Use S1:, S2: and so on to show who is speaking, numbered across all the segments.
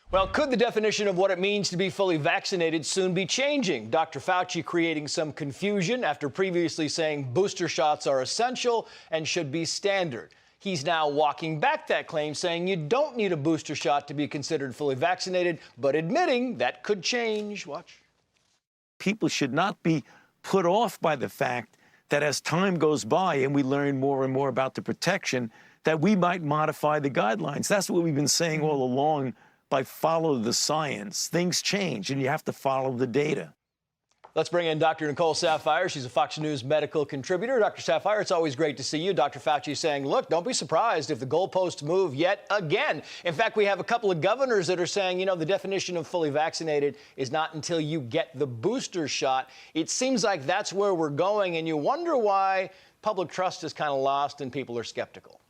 S1: Well, could the definition of what it means to be fully vaccinated soon be changing? Dr. Fauci creating some confusion after previously saying booster shots are essential and should be standard. He's now walking back that claim, saying you don't need a booster shot to be considered fully vaccinated, but admitting that could change. Watch.
S2: People should not be put off by the fact that as time goes by and we learn more and more about the protection, that we might modify the guidelines. That's what we've been saying all along. By follow the science. Things change, and you have to follow the data.
S1: Let's bring in Dr. Nicole Saphier. She's a Fox News medical contributor. Dr. Saphier, it's always great to see you. Dr. Fauci saying, look, don't be surprised if the goalposts move yet again. In fact, we have a couple of governors that are saying, the definition of fully vaccinated is not until you get the booster shot. It seems like that's where we're going, and you wonder why public trust is kind of lost and people are skeptical.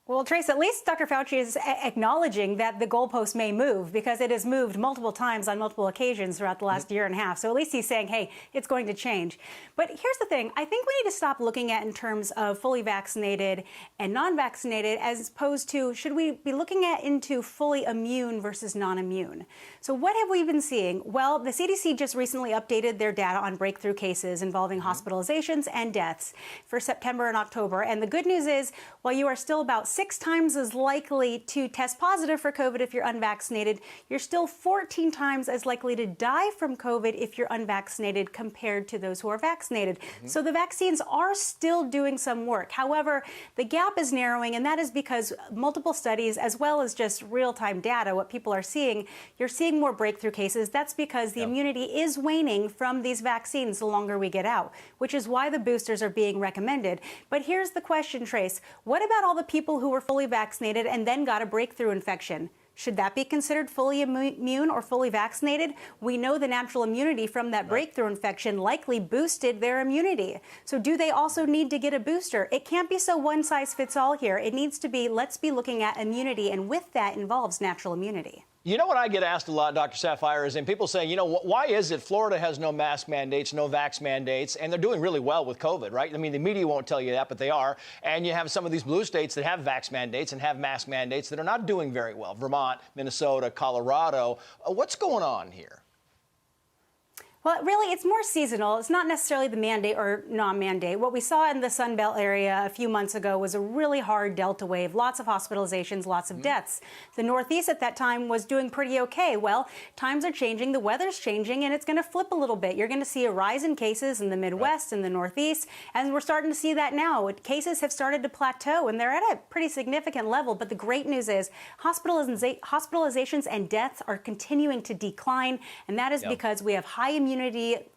S3: Well, Trace, at least Dr. Fauci is acknowledging that the goalpost may move because it has moved multiple times on multiple occasions throughout the last year and a half. So at least he's saying, hey, it's going to change. But here's the thing. I think we need to stop looking at in terms of fully vaccinated and non-vaccinated as opposed to should we be looking at into fully immune versus non-immune. So what have we been seeing? Well, the CDC just recently updated their data on breakthrough cases involving hospitalizations and deaths for September and October. And the good news is, while you are still about 6 times as likely to test positive for COVID if you're unvaccinated, you're still 14 times as likely to die from COVID if you're unvaccinated compared to those who are vaccinated. So the vaccines are still doing some work. However, the gap is narrowing, and that is because multiple studies, as well as just real-time data, what people are seeing, you're seeing more breakthrough cases. That's because the immunity is waning from these vaccines the longer we get out, which is why the boosters are being recommended. But here's the question, Trace. What about all the people who were fully vaccinated and then got a breakthrough infection? Should that be considered fully immune or fully vaccinated? We know the natural immunity from that breakthrough infection likely boosted their immunity. So do they also need to get a booster? It can't be so one size fits all here. It needs to be, let's be looking at immunity, and with that involves natural immunity.
S1: You know what I get asked a lot, Dr. Saphier, is people saying, why is it Florida has no mask mandates, no vax mandates, and they're doing really well with COVID, right? I mean, the media won't tell you that, but they are. And you have some of these blue states that have vax mandates and have mask mandates that are not doing very well. Vermont, Minnesota, Colorado. What's going on here?
S3: Well, really, it's more seasonal. It's not necessarily the mandate or non-mandate. What we saw in the Sun Belt area a few months ago was a really hard Delta wave, lots of hospitalizations, lots of deaths. The Northeast at that time was doing pretty okay. Well, times are changing, the weather's changing, and it's going to flip a little bit. You're going to see a rise in cases in the Midwest and the Northeast, and we're starting to see that now. Cases have started to plateau, and they're at a pretty significant level. But the great news is hospitalizations and deaths are continuing to decline, and that is because we have high immunity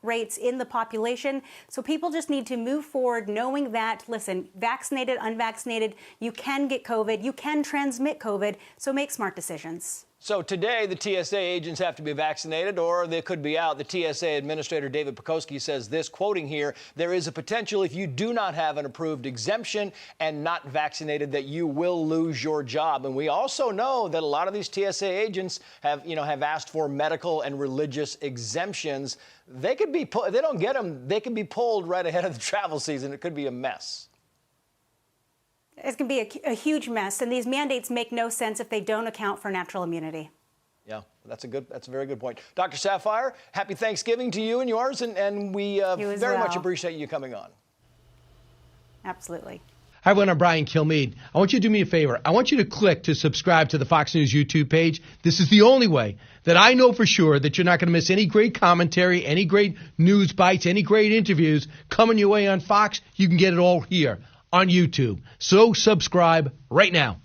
S3: rates in the population. So people just need to move forward knowing that, listen, vaccinated, unvaccinated, you can get COVID, you can transmit COVID, so make smart decisions.
S1: So today, the TSA agents have to be vaccinated or they could be out. The TSA Administrator David Pekoski says this, quoting here, there is a potential if you do not have an approved exemption and not vaccinated that you will lose your job. And we also know that a lot of these TSA agents have asked for medical and religious exemptions. They could be, if they don't get them, they could be pulled right ahead of the travel season. It could be a mess.
S3: It's going to be a huge mess, and these mandates make no sense if they don't account for natural immunity.
S1: Yeah, that's a very good point. Dr. Saphier, happy Thanksgiving to you and yours, and we very much appreciate you coming on.
S3: Absolutely.
S4: Hi, everyone. I'm Brian Kilmeade. I want you to do me a favor. I want you to click to subscribe to the Fox News YouTube page. This is the only way that I know for sure that you're not going to miss any great commentary, any great news bites, any great interviews coming your way on Fox. You can get it all here on YouTube. So subscribe right now.